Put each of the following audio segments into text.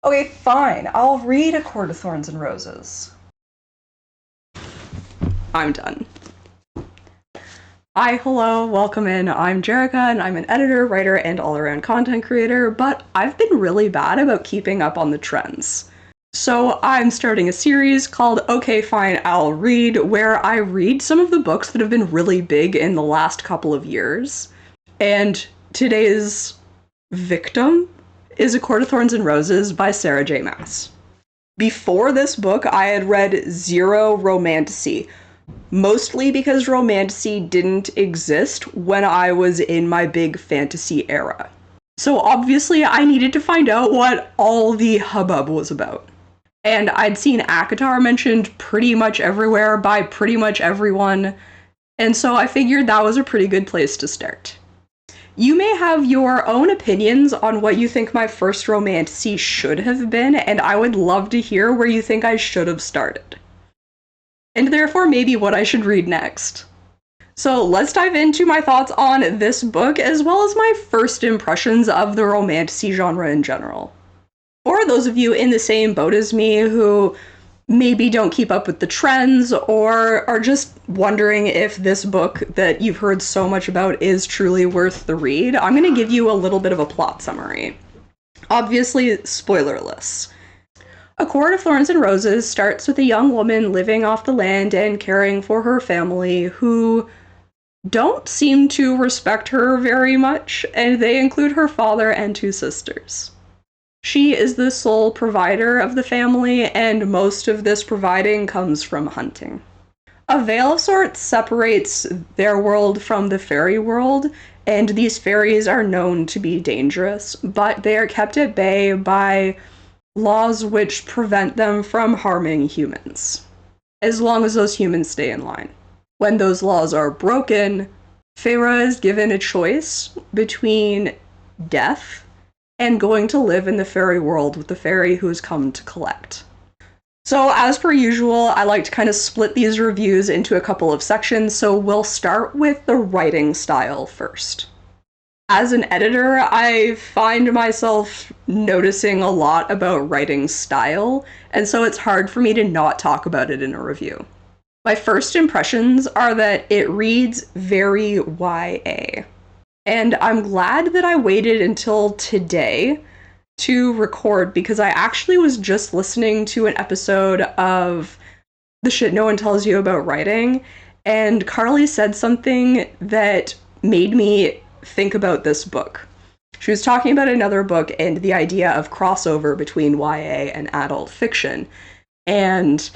Okay, fine. I'll read A Court of Thorns and Roses. I'm done. Hi, hello, welcome in. I'm Jerica, and I'm an editor, writer, and all-around content creator, but I've been really bad about keeping up on the trends. So I'm starting a series called Okay, Fine, I'll Read, where I read some of the books that have been really big in the last couple of years. And today's victim is A Court of Thorns and Roses by Sarah J. Maas. Before this book, I had read zero romantasy, mostly because romantasy didn't exist when I was in my big fantasy era. So obviously I needed to find out what all the hubbub was about. And I'd seen ACOTAR mentioned pretty much everywhere by pretty much everyone, and so I figured that was a pretty good place to start. You may have your own opinions on what you think my first romantasy should have been, and I would love to hear where you think I should have started. And therefore maybe what I should read next. So let's dive into my thoughts on this book, as well as my first impressions of the romantasy genre in general. For those of you in the same boat as me who maybe don't keep up with the trends or are just wondering if this book that you've heard so much about is truly worth the read, I'm going to give you a little bit of a plot summary. Obviously, spoilerless. A Court of Thorns and Roses starts with a young woman living off the land and caring for her family who don't seem to respect her very much, and they include her father and two sisters. She is the sole provider of the family, and most of this providing comes from hunting. A veil of sorts separates their world from the fairy world, and these fairies are known to be dangerous, but they are kept at bay by laws which prevent them from harming humans, as long as those humans stay in line. When those laws are broken, Feyre is given a choice between death and going to live in the fairy world with the fairy who has come to collect. So as per usual, I like to kind of split these reviews into a couple of sections, so we'll start with the writing style first. As an editor, I find myself noticing a lot about writing style, and so it's hard for me to not talk about it in a review. My first impressions are that it reads very YA. And I'm glad that I waited until today to record, because I actually was just listening to an episode of The Shit No One Tells You About Writing, and Carly said something that made me think about this book. She was talking about another book and the idea of crossover between YA and adult fiction. And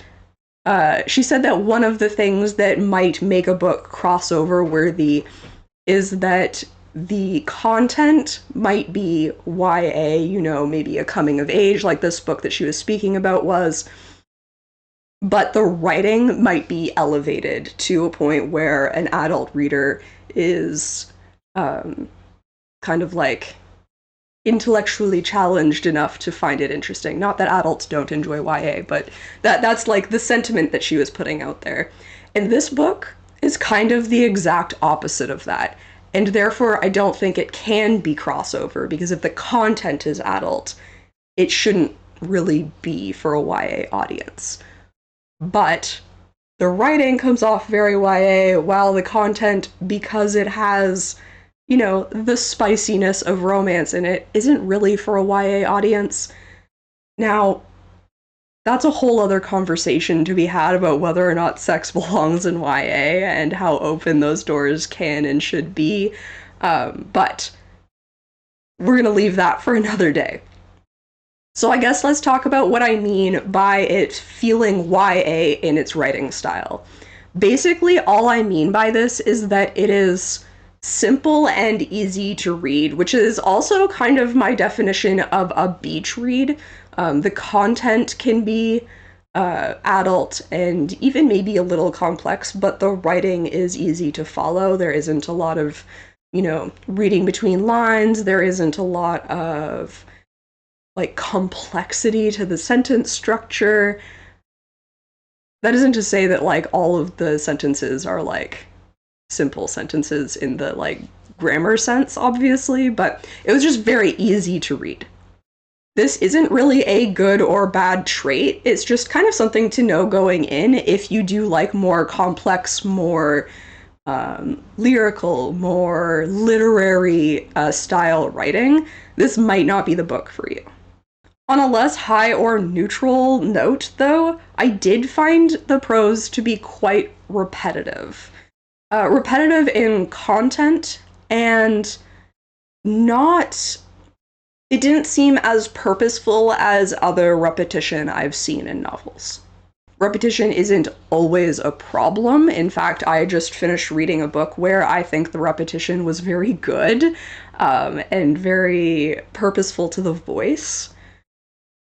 she said that one of the things that might make a book crossover worthy is that the content might be YA, maybe a coming of age, like this book that she was speaking about was, but the writing might be elevated to a point where an adult reader is kind of like intellectually challenged enough to find it interesting. Not that adults don't enjoy YA, but that's like the sentiment that she was putting out there. And this book is kind of the exact opposite of that. And therefore, I don't think it can be crossover, because if the content is adult, it shouldn't really be for a YA audience. But the writing comes off very YA, while the content, because it has, the spiciness of romance in it, isn't really for a YA audience. Now, that's a whole other conversation to be had about whether or not sex belongs in YA and how open those doors can and should be. But we're going to leave that for another day. So I guess let's talk about what I mean by it feeling YA in its writing style. Basically, all I mean by this is that it is simple and easy to read, which is also kind of my definition of a beach read. The content can be adult and even maybe a little complex, but the writing is easy to follow. There isn't a lot of, reading between lines. There isn't a lot of complexity to the sentence structure. That isn't to say that all of the sentences are simple sentences in the grammar sense, obviously, but it was just very easy to read. this isn't really a good or bad trait. It's just kind of something to know going in if you do like more complex, more lyrical, more literary style writing. This might not be the book for you. On a less high or neutral note, though, I did find the prose to be quite repetitive. Repetitive in content and not. It didn't seem as purposeful as other repetition I've seen in novels. Repetition isn't always a problem. In fact, I just finished reading a book where I think the repetition was very good and very purposeful to the voice.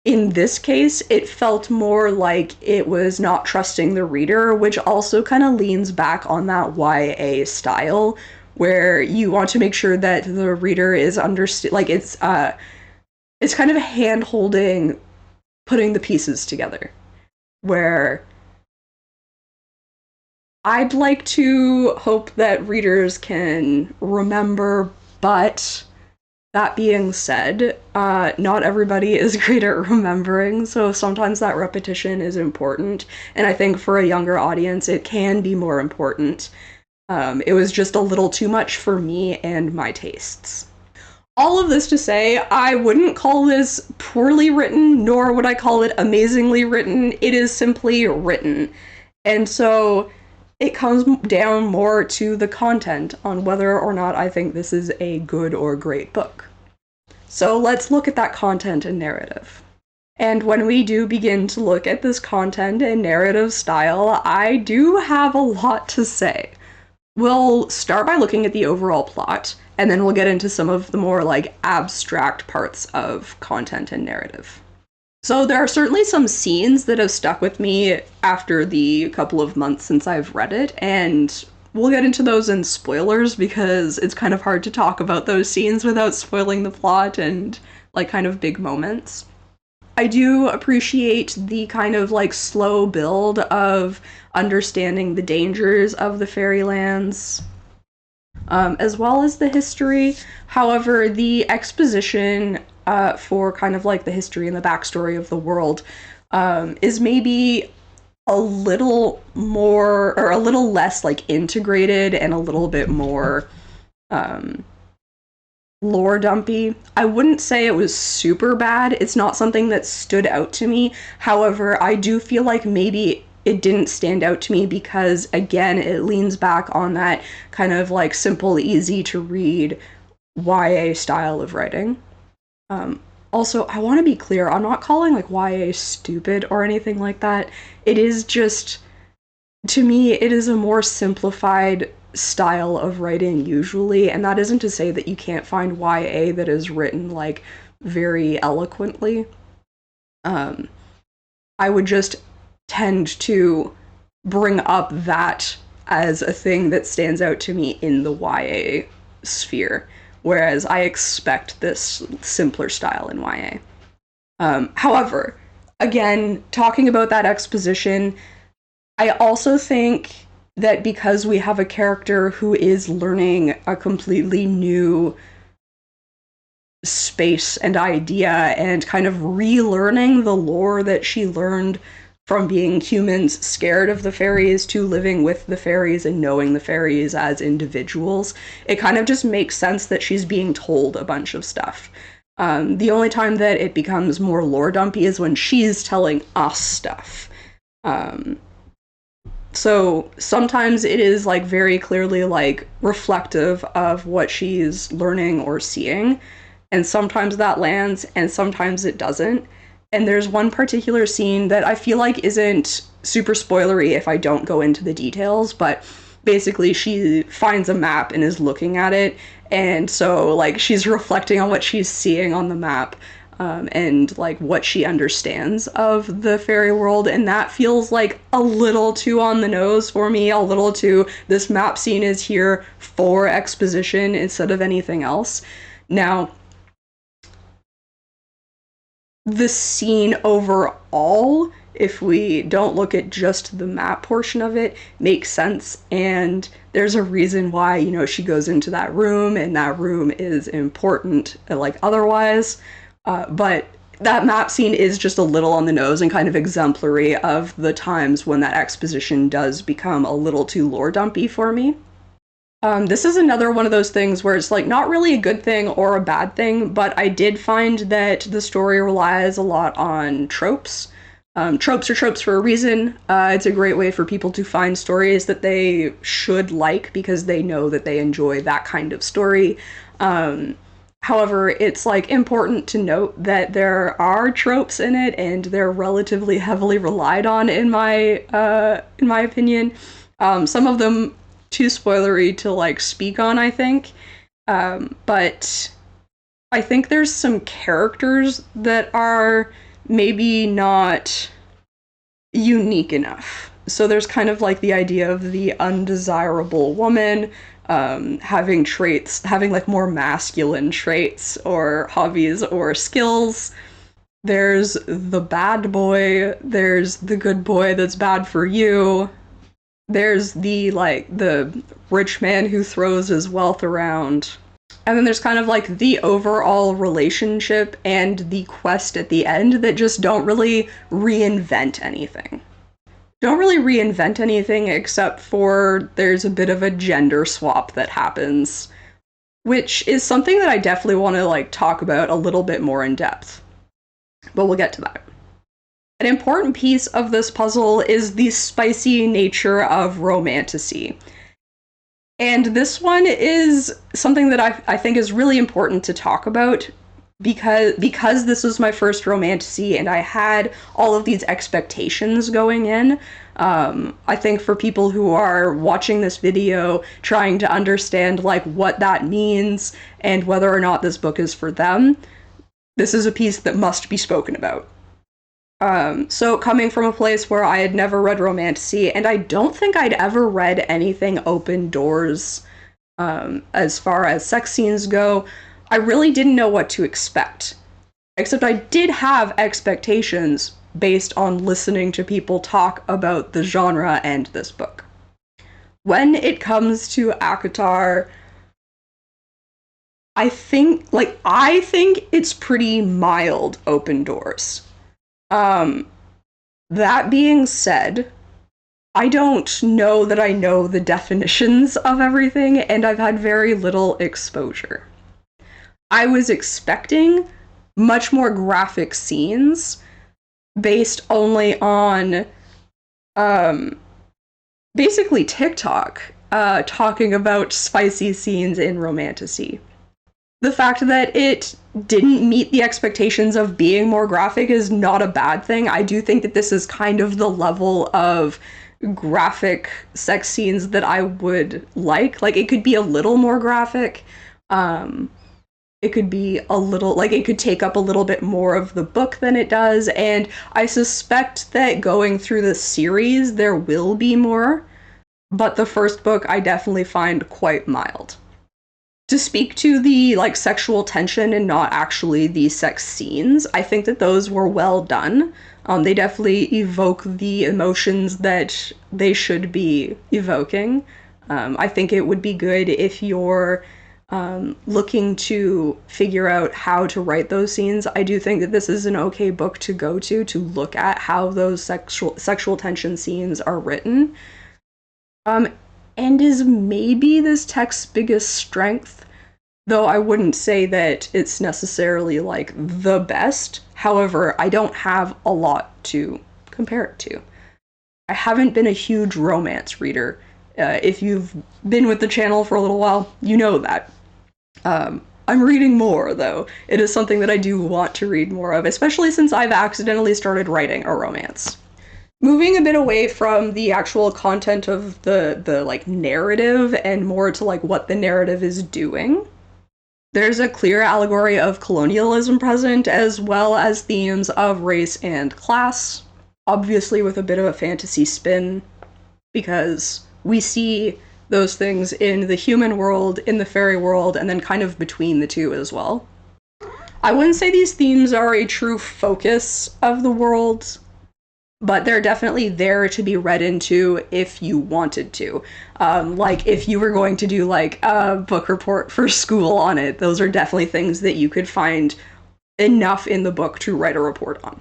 In this case, it felt more like it was not trusting the reader, which also kind of leans back on that YA style, where you want to make sure that the reader is understood. Like it's kind of hand holding, putting the pieces together. Where I'd like to hope that readers can remember, but that being said, not everybody is great at remembering, so sometimes that repetition is important, and I think for a younger audience, it can be more important. It was just a little too much for me and my tastes. All of this to say, I wouldn't call this poorly written, nor would I call it amazingly written. It is simply written. And so it comes down more to the content on whether or not I think this is a good or great book. So let's look at that content and narrative. And when we do begin to look at this content and narrative style, I do have a lot to say. We'll start by looking at the overall plot, and then we'll get into some of the more like abstract parts of content and narrative. So there are certainly some scenes that have stuck with me after the couple of months since I've read it, and we'll get into those in spoilers because it's kind of hard to talk about those scenes without spoiling the plot and like kind of big moments. I do appreciate the kind of like slow build of understanding the dangers of the fairylands, as well as the history. However, the exposition for kind of like the history and the backstory of the world is maybe a little more or a little less like integrated and a little bit more lore dumpy. I wouldn't say it was super bad. It's not something that stood out to me. However, I do feel like maybe it didn't stand out to me because, again, it leans back on that kind of like simple, easy to read YA style of writing. Also, I want to be clear, I'm not calling like YA stupid or anything like that. It is just, to me, it is a more simplified style of writing usually, and that isn't to say that you can't find YA that is written like very eloquently. I would just tend to bring up that as a thing that stands out to me in the YA sphere, whereas I expect this simpler style in YA. However, again, talking about that exposition, I also think that because we have a character who is learning a completely new space and idea and kind of relearning the lore that she learned from being humans scared of the fairies to living with the fairies and knowing the fairies as individuals, it kind of just makes sense that she's being told a bunch of stuff. The only time that it becomes more lore dumpy is when she's telling us stuff. So sometimes it is like very clearly like reflective of what she's learning or seeing, and sometimes that lands and sometimes it doesn't. And there's one particular scene that I feel like isn't super spoilery if I don't go into the details, but basically she finds a map and is looking at it, and so like she's reflecting on what she's seeing on the map, and like what she understands of the fairy world, and that feels like a little too on the nose for me, a little too, this map scene is here for exposition instead of anything else. Now, the scene overall, if we don't look at just the map portion of it, makes sense, and there's a reason why, you know, she goes into that room, and that room is important, like, otherwise, but that map scene is just a little on the nose and kind of exemplary of the times when that exposition does become a little too lore dumpy for me. This is another one of those things where it's like not really a good thing or a bad thing, but I did find that the story relies a lot on tropes. Tropes are tropes for a reason. It's a great way for people to find stories that they should like because they know that they enjoy that kind of story. However, it's like important to note that there are tropes in it, and they're relatively heavily relied on in my opinion. Some of them too spoilery to like speak on, I think. But I think there's some characters that are maybe not unique enough. So there's kind of like the idea of the undesirable woman, having traits, having like more masculine traits or hobbies or skills. There's the bad boy, there's the good boy that's bad for you. There's the rich man who throws his wealth around. And then there's kind of like the overall relationship and the quest at the end that just don't really reinvent anything. Don't really reinvent anything except for there's a bit of a gender swap that happens, which is something that I definitely want to like talk about a little bit more in depth. But we'll get to that. An important piece of this puzzle is the spicy nature of romantasy. And this one is something that I think is really important to talk about because this was my first romantasy and I had all of these expectations going in. I think for people who are watching this video trying to understand like what that means and whether or not this book is for them, this is a piece that must be spoken about. So coming from a place where I had never read romantasy, and I don't think I'd ever read anything open doors as far as sex scenes go, I really didn't know what to expect. Except I did have expectations based on listening to people talk about the genre and this book. When it comes to ACOTAR, I think it's pretty mild open doors. That being said, I don't know that I know the definitions of everything, and I've had very little exposure. I was expecting much more graphic scenes based only on, basically TikTok, talking about spicy scenes in romantasy. The fact that it didn't meet the expectations of being more graphic is not a bad thing. I do think that this is kind of the level of graphic sex scenes that I would like. Like, it could be a little more graphic. It could be a little, like, it could take up a little bit more of the book than it does, and I suspect that going through the series there will be more, but the first book I definitely find quite mild. To speak to the like sexual tension and not actually the sex scenes, I think that those were well done. They definitely evoke the emotions that they should be evoking. I think it would be good if you're looking to figure out how to write those scenes. I do think that this is an okay book to go to look at how those sexual tension scenes are written. And is maybe this text's biggest strength, though I wouldn't say that it's necessarily like the best. However, I don't have a lot to compare it to. I haven't been a huge romance reader. If you've been with the channel for a little while, you know that. I'm reading more, though. It is something that I do want to read more of, especially since I've accidentally started writing a romance. Moving a bit away from the actual content of the like narrative and more to like what the narrative is doing, there's a clear allegory of colonialism present, as well as themes of race and class, obviously with a bit of a fantasy spin, because we see those things in the human world, in the fairy world, and then kind of between the two as well. I wouldn't say these themes are a true focus of the world, but they're definitely there to be read into if you wanted to. Like, if you were going to do, like, a book report for school on it, those are definitely things that you could find enough in the book to write a report on.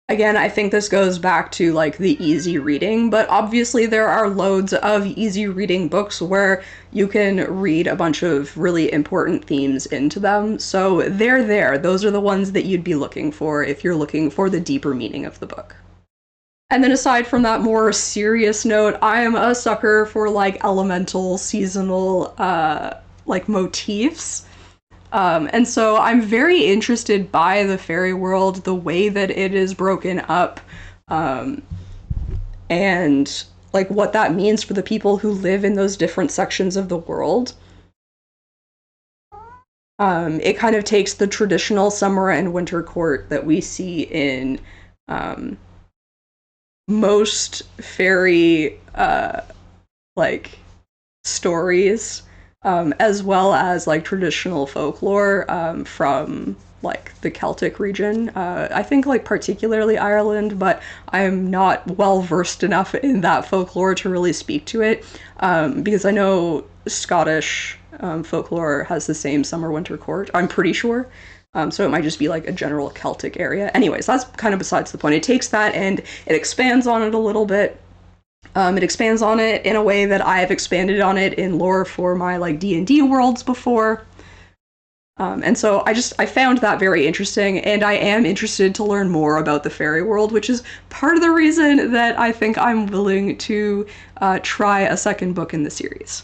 Again, I think this goes back to like the easy reading, but obviously there are loads of easy reading books where you can read a bunch of really important themes into them. So they're there. Those are the ones that you'd be looking for if you're looking for the deeper meaning of the book. And then aside from that more serious note, I am a sucker for like elemental seasonal like motifs. And so I'm very interested by the fairy world, the way that it is broken up, and like what that means for the people who live in those different sections of the world. It kind of takes the traditional summer and winter court that we see in most fairy like stories, as well as like traditional folklore from like the Celtic region. I think like particularly Ireland, but I'm not well versed enough in that folklore to really speak to it, because I know Scottish folklore has the same summer winter court, I'm pretty sure. So it might just be like a general Celtic area. Anyways, that's kind of besides the point. It takes that and it expands on it a little bit. It expands on it in a way that I've expanded on it in lore for my like D&D worlds before. And so I found that very interesting, and I am interested to learn more about the fairy world, which is part of the reason that I think I'm willing to try a second book in the series.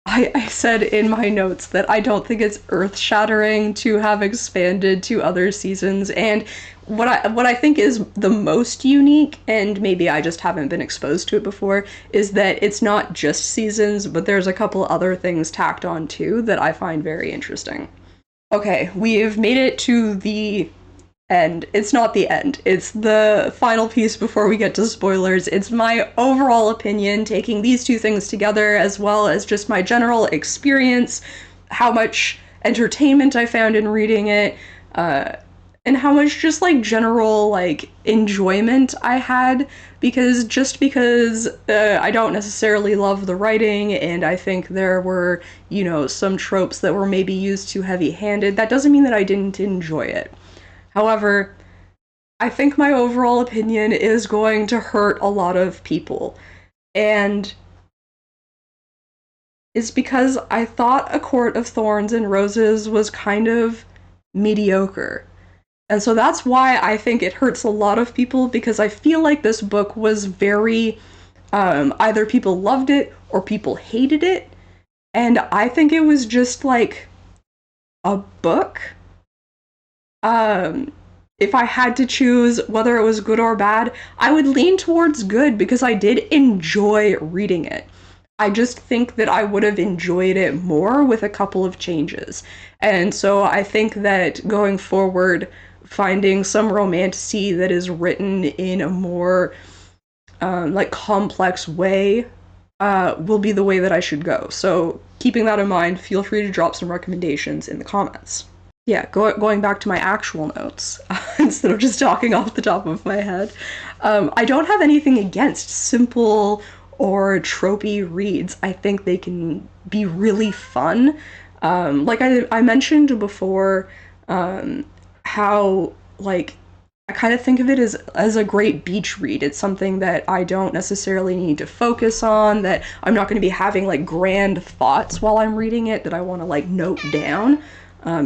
I said in my notes that I don't think it's earth-shattering to have expanded to other seasons, and what I think is the most unique, and maybe I just haven't been exposed to it before, is that it's not just seasons, but there's a couple other things tacked on too that I find very interesting. Okay, we've made it to the end. It's not the end. It's the final piece before we get to spoilers. It's my overall opinion, taking these two things together, as well as just my general experience, how much entertainment I found in reading it, and how much just like general like enjoyment I had, because I don't necessarily love the writing, and I think there were, you know, some tropes that were maybe used too heavy-handed, that doesn't mean that I didn't enjoy it. However, I think my overall opinion is going to hurt a lot of people. And it's because I thought A Court of Thorns and Roses was kind of mediocre. And so that's why I think it hurts a lot of people, because I feel like this book was very, either people loved it or people hated it. And I think it was just like a book. If I had to choose whether it was good or bad, I would lean towards good because I did enjoy reading it. I just think that I would have enjoyed it more with a couple of changes. And so I think that going forward, finding some romantasy that is written in a more like complex way will be the way that I should go. So keeping that in mind, feel free to drop some recommendations in the comments. Yeah, going back to my actual notes, instead of just talking off the top of my head, I don't have anything against simple or tropey reads. I think they can be really fun. Like I mentioned before, how, like, I kind of think of it as a great beach read. It's something that I don't necessarily need to focus on, that I'm not going to be having, like, grand thoughts while I'm reading it that I want to, like, note down.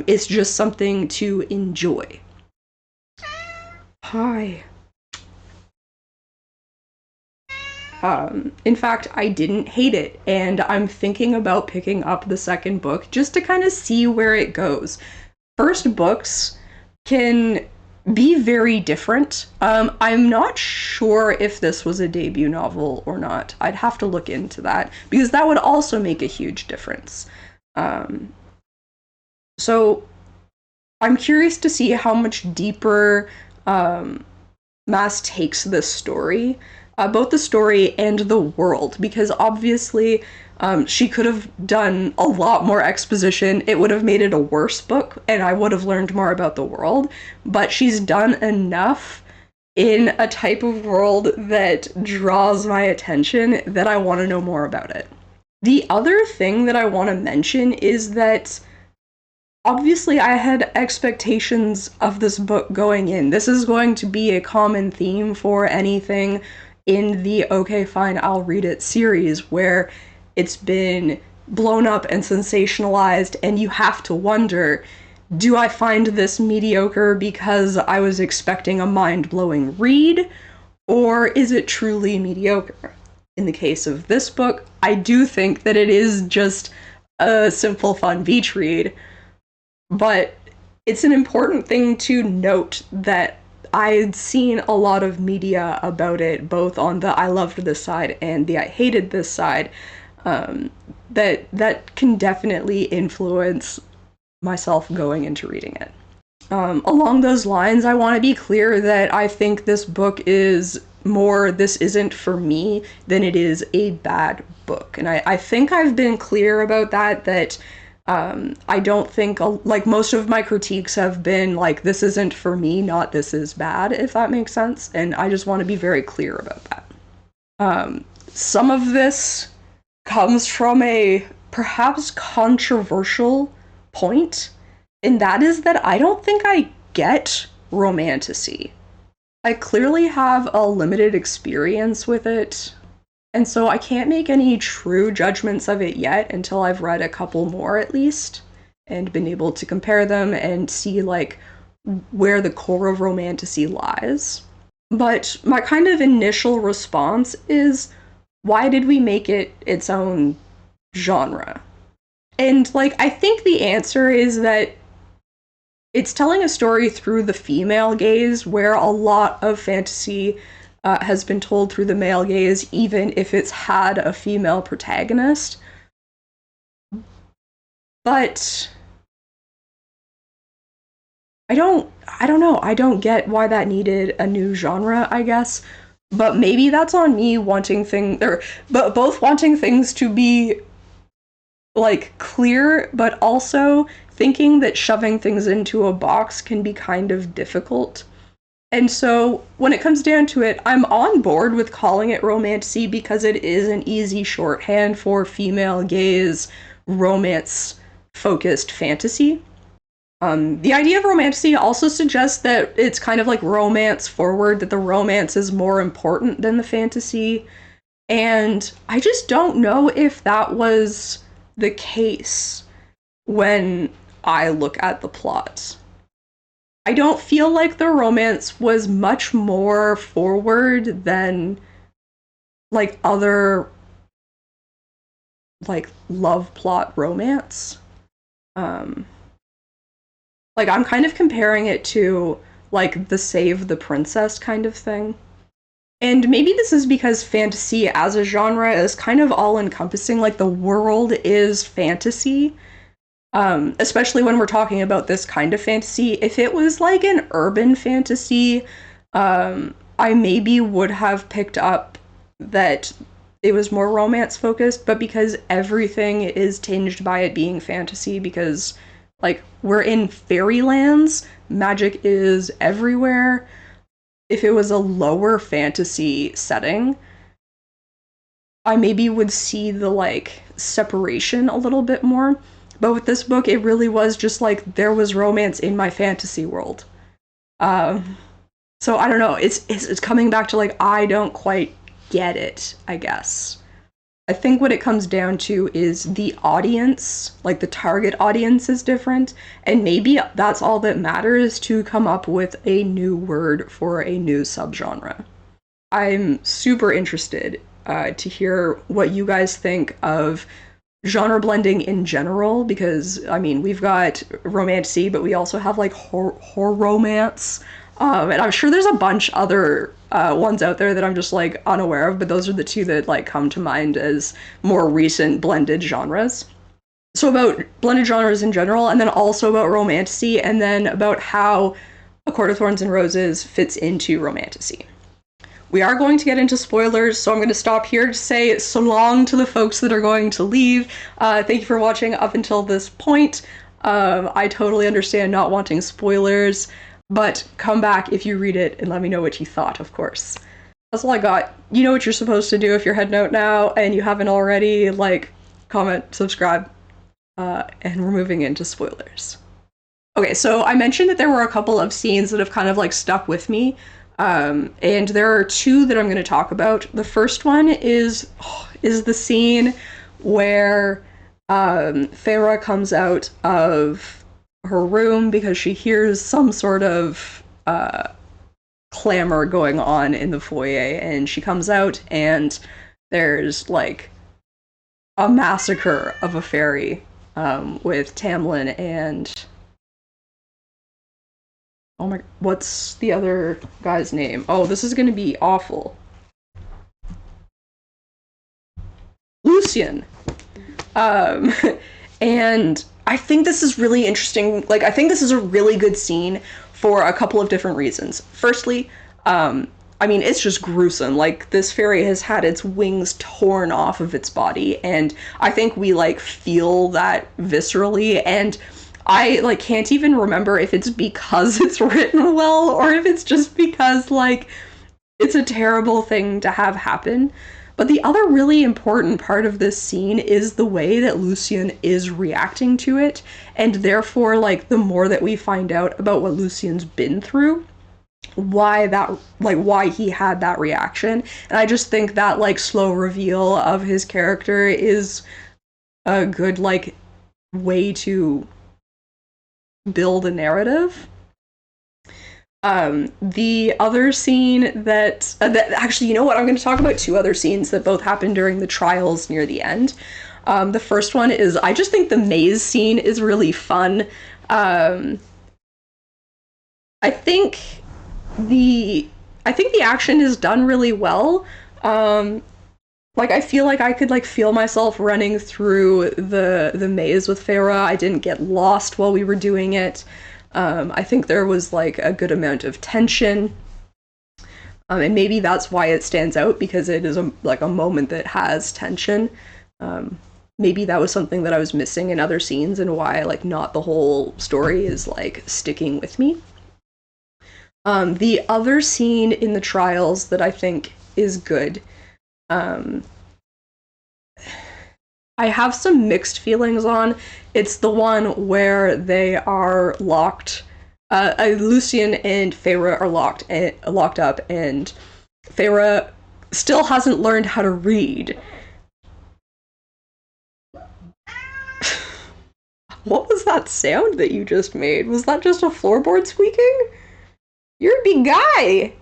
It's just something to enjoy. Hi. In fact, I didn't hate it, and I'm thinking about picking up the second book just to kind of see where it goes. First books can be very different. I'm not sure if this was a debut novel or not. I'd have to look into that, because that would also make a huge difference. So I'm curious to see how much deeper Mass takes this story, both the story and the world, because obviously she could have done a lot more exposition. It would have made it a worse book, and I would have learned more about the world, but she's done enough in a type of world that draws my attention that I want to know more about it. The other thing that I want to mention is that obviously I had expectations of this book going in. This is going to be a common theme for anything in the Okay Fine, I'll Read It series, where it's been blown up and sensationalized, and you have to wonder, do I find this mediocre because I was expecting a mind-blowing read, or is it truly mediocre? In the case of this book, I do think that it is just a simple, fun beach read, but it's an important thing to note that I'd seen a lot of media about it, both on the I loved this side and the I hated this side, that can definitely influence myself going into reading it. Along those lines, I want to be clear that I think this book is more this isn't for me than it is a bad book. And I think I've been clear about that I don't think, like, most of my critiques have been like, this isn't for me, not this is bad, if that makes sense. And I just want to be very clear about that. Some of this comes from a perhaps controversial point, and that is that I don't think I get romantasy. I clearly have a limited experience with it, and so I can't make any true judgments of it yet until I've read a couple more at least, and been able to compare them and see, like, where the core of romantasy lies. But my kind of initial response is, why did we make it its own genre? And, like, I think the answer is that it's telling a story through the female gaze, where a lot of fantasy has been told through the male gaze, even if it's had a female protagonist. But I don't know. I don't get why that needed a new genre, I guess. But maybe that's on me wanting but both wanting things to be, like, clear, but also thinking that shoving things into a box can be kind of difficult. And so, when it comes down to it, I'm on board with calling it romantasy because it is an easy shorthand for female gaze, romance-focused fantasy. The idea of romantasy also suggests that it's kind of like romance forward, that the romance is more important than the fantasy. And I just don't know if that was the case when I look at the plot. I don't feel like the romance was much more forward than, like, other, like, love plot romance. Like, I'm kind of comparing it to, like, the Save the Princess kind of thing. And maybe this is because fantasy as a genre is kind of all-encompassing, like, the world is fantasy. Especially when we're talking about this kind of fantasy. If it was like an urban fantasy, I maybe would have picked up that it was more romance focused, but because everything is tinged by it being fantasy, because, like, we're in fairylands, magic is everywhere. If it was a lower fantasy setting, I maybe would see the, like, separation a little bit more. But with this book, it really was just like, there was romance in my fantasy world. So I don't know, it's coming back to, like, I don't quite get it, I guess. I think what it comes down to is the audience, like, the target audience is different, and maybe that's all that matters to come up with a new word for a new subgenre. I'm super interested to hear what you guys think of genre blending in general, because, I mean, we've got romantasy, but we also have, like, horror romance, and I'm sure there's a bunch other ones out there that I'm just, like, unaware of, but those are the two that, like, come to mind as more recent blended genres. So about blended genres in general, and then also about romantasy, and then about how A Court of Thorns and Roses fits into romantasy. We are going to get into spoilers, so I'm going to stop here to say so long to the folks that are going to leave. Thank you for watching up until this point. I totally understand not wanting spoilers, but come back if you read it and let me know what you thought, of course. That's all I got. You know what you're supposed to do if you're heading out now and you haven't already. Like, comment, subscribe, and we're moving into spoilers. Okay, so I mentioned that there were a couple of scenes that have kind of like stuck with me. And there are two that I'm going to talk about. The first one is the scene where Feyre comes out of her room because she hears some sort of clamor going on in the foyer, and she comes out and there's like a massacre of a fairy with Tamlin and oh my, what's the other guy's name? Oh, this is gonna be awful. Lucian. Um, and I think this is really interesting. Like, I think this is a really good scene for a couple of different reasons. Firstly, I mean, it's just gruesome. Like, this fairy has had its wings torn off of its body, and I think we, like, feel that viscerally, and I, like, can't even remember if it's because it's written well, or if it's just because, like, it's a terrible thing to have happen. But the other really important part of this scene is the way that Lucian is reacting to it, and therefore, like, the more that we find out about what Lucian's been through, why he had that reaction. And I just think that, like, slow reveal of his character is a good, like, way to build a narrative. The other scene that actually, you know what? I'm going to talk about two other scenes that both happened during the trials near the end. The first one is I just think the maze scene is really fun. I think the action is done really well. Like, I feel like I could, like, feel myself running through the maze with Feyre. I didn't get lost while we were doing it. I think there was, like, a good amount of tension. And maybe that's why it stands out, because it is, a moment that has tension. Maybe that was something that I was missing in other scenes, and why, like, not the whole story is, like, sticking with me. The other scene in the trials that I think is good, I have some mixed feelings on. It's the one where they are locked. Lucian and Feyre are locked up, and Feyre still hasn't learned how to read. What was that sound that you just made? Was that just a floorboard squeaking? You're a big guy!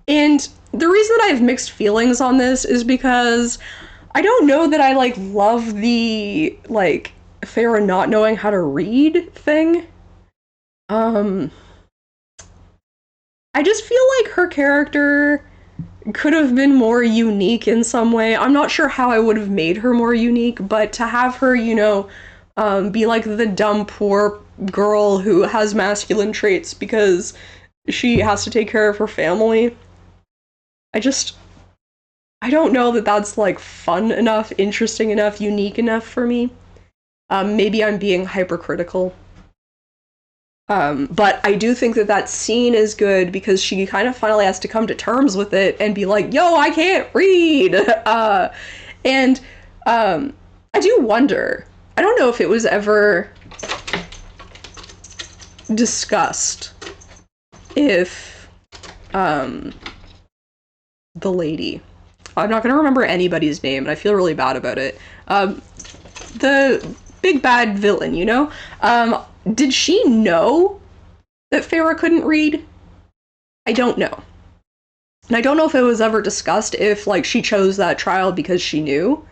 And the reason that I have mixed feelings on this is because I don't know that I, like, love the, like, Feyre not knowing how to read thing. I just feel like her character could have been more unique in some way. I'm not sure how I would have made her more unique, but to have her, be like the dumb, poor girl who has masculine traits because she has to take care of her family. I don't know that that's, like, fun enough, interesting enough, unique enough for me. Maybe I'm being hypercritical. But I do think that scene is good because she kind of finally has to come to terms with it and be like, yo, I can't read! And I do wonder, I don't know if it was ever discussed if the lady, I'm not gonna remember anybody's name, and I feel really bad about it. The big bad villain, did she know that Feyre couldn't read? I don't know. And I don't know if it was ever discussed if, like, she chose that trial because she knew,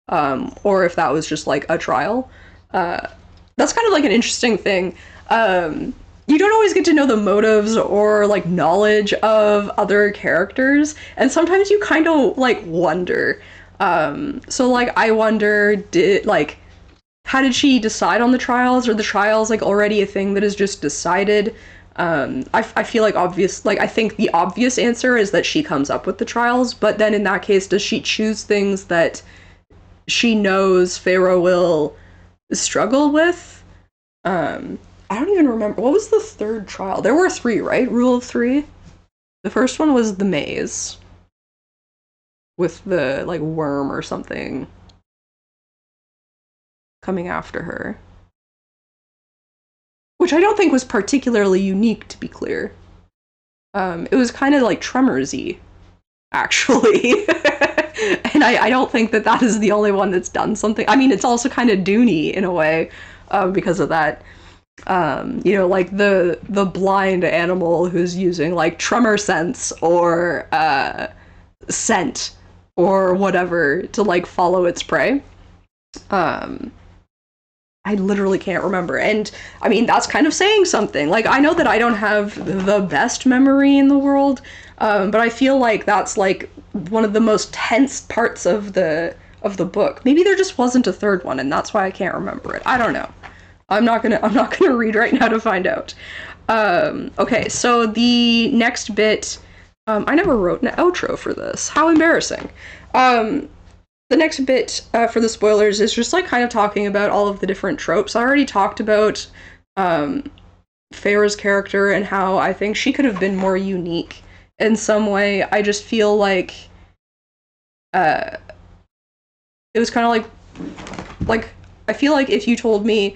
or if that was just, like, a trial. That's kind of, like, an interesting thing. You don't always get to know the motives or, like, knowledge of other characters, and sometimes you kind of, like, wonder. So, like, I wonder, how did she decide on the trials? Are the trials, like, already a thing that is just decided? I feel like I think the obvious answer is that she comes up with the trials, but then in that case, does she choose things that she knows Feyre will struggle with? I don't even remember. What was the third trial? There were 3, right? Rule of 3? The first one was the maze. With the, like, worm or something. coming after her. Which I don't think was particularly unique, to be clear. It was kind of like Tremors-y, actually. And I don't think that that is the only one that's done something. I mean, it's also kind of Dune-y in a way, because of that. Like the blind animal who's using like tremor sense or scent or whatever to like follow its prey. I literally can't remember. And I mean, that's kind of saying something. Like, I know that I don't have the best memory in the world, but I feel like that's like one of the most tense parts of the book. Maybe there just wasn't a third one, and that's why I can't remember it. I don't know. I'm not gonna read right now to find out. Okay, so the next bit, I never wrote an outro for this. How embarrassing. The next bit for the spoilers is just like kind of talking about all of the different tropes. I already talked about Feyre's character and how I think she could have been more unique in some way. I just feel like it was kind of like I feel like if you told me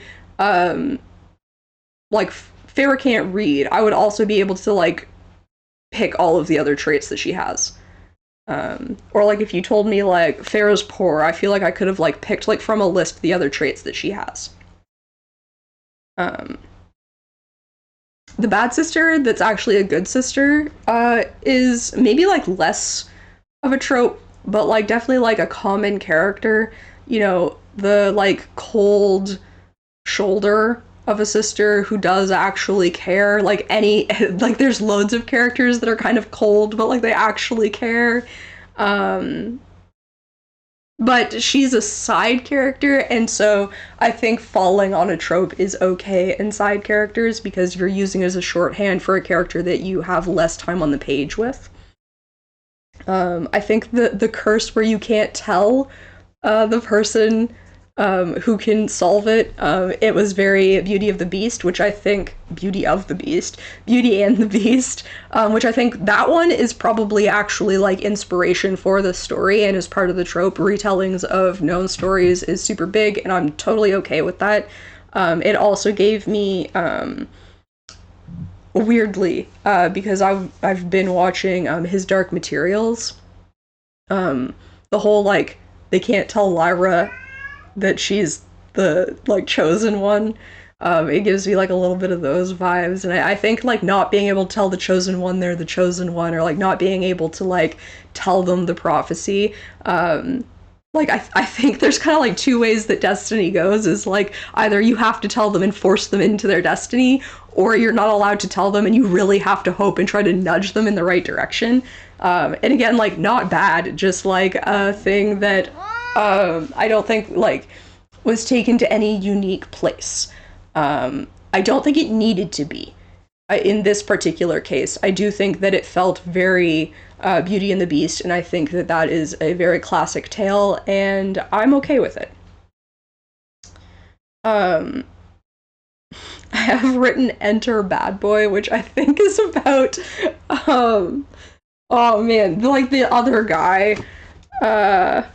like Feyre can't read, I would also be able to like pick all of the other traits that she has. Or like if you told me like Feyre's poor, I feel like I could have like picked like from a list the other traits that she has. The bad sister that's actually a good sister is maybe like less of a trope, but like definitely like a common character. You know, the like cold shoulder of a sister who does actually care. Like like there's loads of characters that are kind of cold, but like they actually care. But she's a side character, and so I think falling on a trope is okay in side characters because you're using it as a shorthand for a character that you have less time on the page with. I think the curse where you can't tell the person who can solve it. It was very Beauty and the Beast, which I think which I think that one is probably actually like inspiration for the story and is part of the trope. Retellings of known stories is super big, and I'm totally okay with that. It also gave me weirdly because I've been watching his Dark Materials. The whole like they can't tell Lyra that she's the like chosen one. It gives me like a little bit of those vibes, and I think like not being able to tell the chosen one they're the chosen one, or like not being able to like tell them the prophecy. Like I think there's kind of like two ways that destiny goes, is like either you have to tell them and force them into their destiny, or you're not allowed to tell them and you really have to hope and try to nudge them in the right direction. And again, like not bad, just like a thing that I don't think like was taken to any unique place. I don't think it needed to be in this particular case. I do think that it felt very Beauty and the Beast, and I think that that is a very classic tale, and I'm okay with it. I have written Enter Bad Boy, which I think is about oh man, like the other guy. Oh,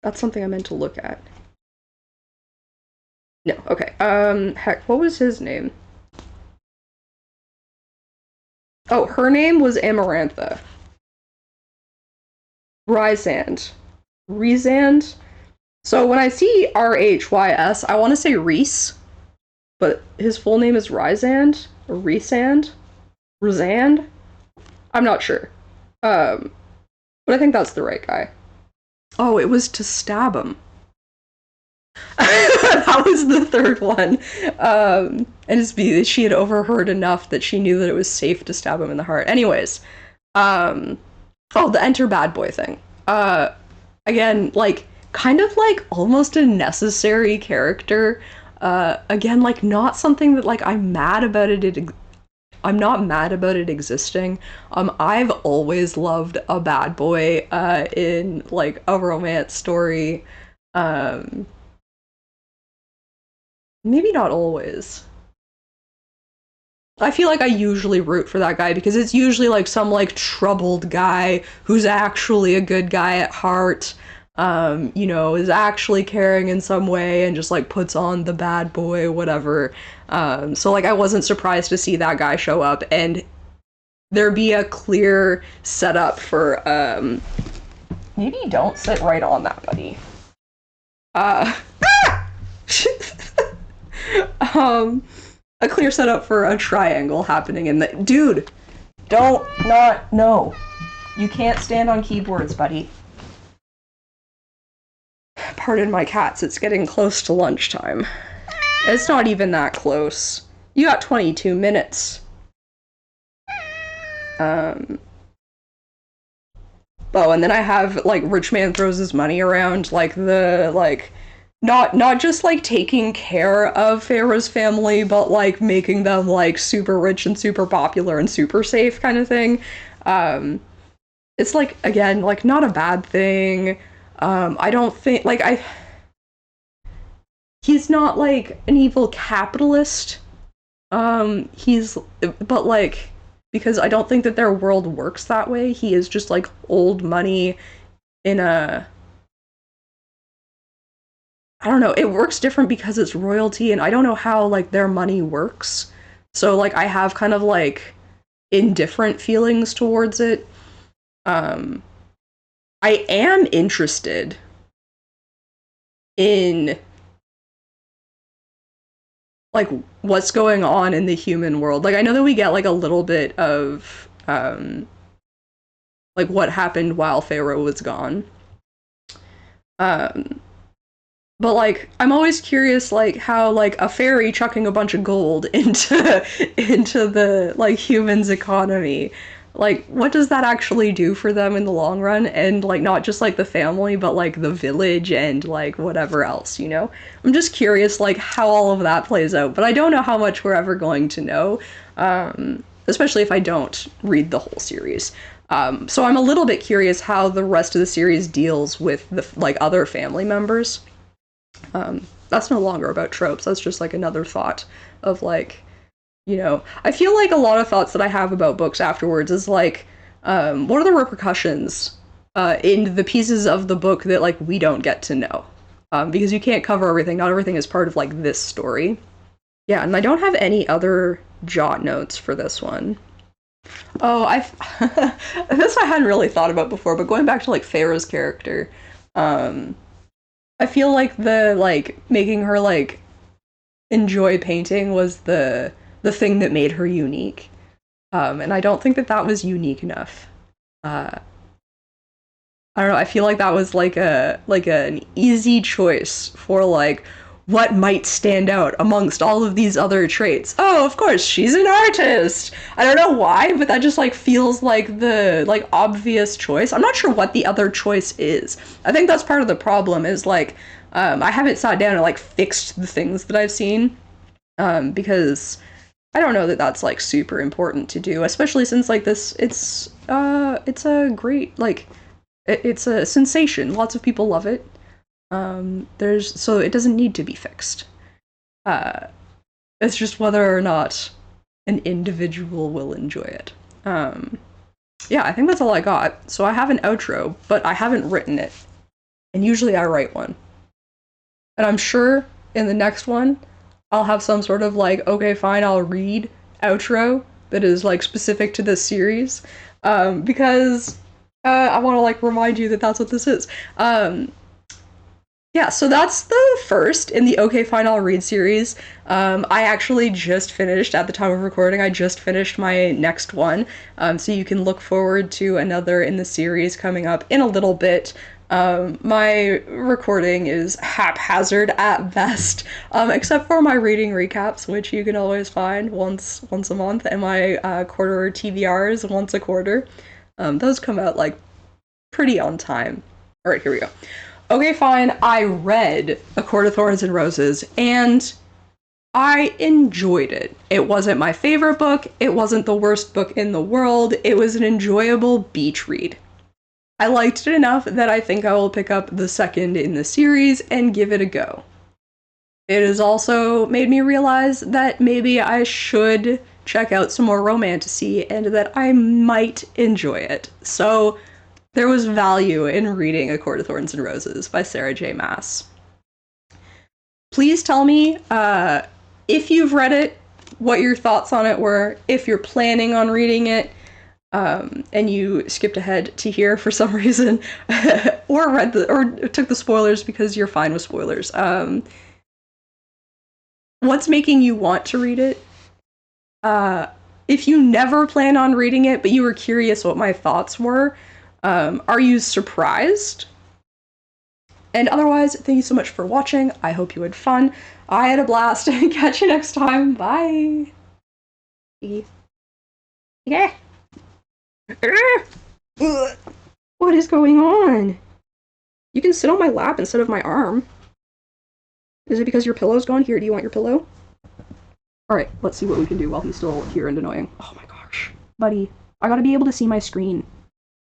that's something I meant to look at. No, okay. Heck, what was his name? Oh, her name was Amarantha. Rysand. Rysand? So when I see R-H-Y-S, I want to say Reese, but his full name is Rysand? Or Rysand? Rysand? I'm not sure. But I think that's the right guy. Oh, it was to stab him. That was the third one. And she had overheard enough that she knew that it was safe to stab him in the heart. Anyways, oh, the Enter Bad Boy thing. Again, like, kind of like almost a necessary character. Again, like, not something that, like, I'm mad about it. I'm not mad about it existing. I've always loved a bad boy in, like, a romance story. Maybe not always. I feel like I usually root for that guy because it's usually like some like troubled guy who's actually a good guy at heart. you know, is actually caring in some way and just like puts on the bad boy, whatever. So like I wasn't surprised to see that guy show up and there be a clear setup for maybe don't sit right on that, buddy. A clear setup for a triangle happening in the dude. Don't not no. You can't stand on keyboards, buddy. Pardon my cats, it's getting close to lunchtime. It's not even that close. You got 22 minutes. Oh, and then I have, like, rich man throws his money around, like, the, like, not just, like, taking care of Feyre's family, but, like, making them, like, super rich and super popular and super safe kind of thing. It's, like, again, like, not a bad thing. I don't think, like, he's not, like, an evil capitalist. But, like, because I don't think that their world works that way. He is just, like, old money in a... I don't know, it works different because it's royalty, and I don't know how, like, their money works. So, like, I have kind of, like, indifferent feelings towards it. I am interested in, like, what's going on in the human world. Like, I know that we get, like, a little bit of, like, what happened while Feyre was gone. But, like, I'm always curious, like, how, like, a fairy chucking a bunch of gold into the, like, humans' economy, like, what does that actually do for them in the long run? And, like, not just, like, the family, but, like, the village and, like, whatever else, you know? I'm just curious, like, how all of that plays out, but I don't know how much we're ever going to know, especially if I don't read the whole series. So I'm a little bit curious how the rest of the series deals with the, like, other family members. That's no longer about tropes, that's just, like, another thought of, like, you know, I feel like a lot of thoughts that I have about books afterwards is, like, what are the repercussions in the pieces of the book that, like, we don't get to know? Because you can't cover everything, not everything is part of, like, this story. Yeah, and I don't have any other jot notes for this one. Oh, this I hadn't really thought about before, but going back to, like, Feyre's character, I feel like the, like, making her, like, enjoy painting was the thing that made her unique. And I don't think that that was unique enough. I don't know, I feel like that was, like, an easy choice for, like, what might stand out amongst all of these other traits. Oh, of course, she's an artist! I don't know why, but that just, like, feels like the, like, obvious choice. I'm not sure what the other choice is. I think that's part of the problem, is, like, I haven't sat down and, like, fixed the things that I've seen, because I don't know that that's, like, super important to do, especially since, like, this, it's a great, like, it's a sensation. Lots of people love it. So it doesn't need to be fixed. It's just whether or not an individual will enjoy it. Yeah, I think that's all I got. So I have an outro, but I haven't written it. And usually I write one. And I'm sure in the next one, I'll have some sort of, like, okay, fine, I'll read outro that is, like, specific to this series. Because I want to, like, remind you that that's what this is. Yeah, so that's the first in the Okay Fine I'll Read series. I actually just finished, at the time of recording, I just finished my next one. So you can look forward to another in the series coming up in a little bit. My recording is haphazard at best, except for my reading recaps, which you can always find once a month, and my quarter TBRs once a quarter. Those come out, like, pretty on time. Alright, here we go. Okay, fine, I read A Court of Thorns and Roses, and I enjoyed it. It wasn't my favorite book, it wasn't the worst book in the world, it was an enjoyable beach read. I liked it enough that I think I will pick up the second in the series and give it a go. It has also made me realize that maybe I should check out some more romantasy and that I might enjoy it. So there was value in reading A Court of Thorns and Roses by Sarah J. Maas. Please tell me if you've read it, what your thoughts on it were, if you're planning on reading it, and you skipped ahead to here for some reason, or took the spoilers because you're fine with spoilers. What's making you want to read it? If you never plan on reading it, but you were curious what my thoughts were, are you surprised? And otherwise, thank you so much for watching. I hope you had fun. I had a blast. Catch you next time. Bye. Yeah. What is going on? You can sit on my lap instead of my arm. Is it because your pillow's gone? Here, do you want your pillow? Alright, let's see what we can do while he's still here and annoying. Oh my gosh. Buddy, I gotta be able to see my screen.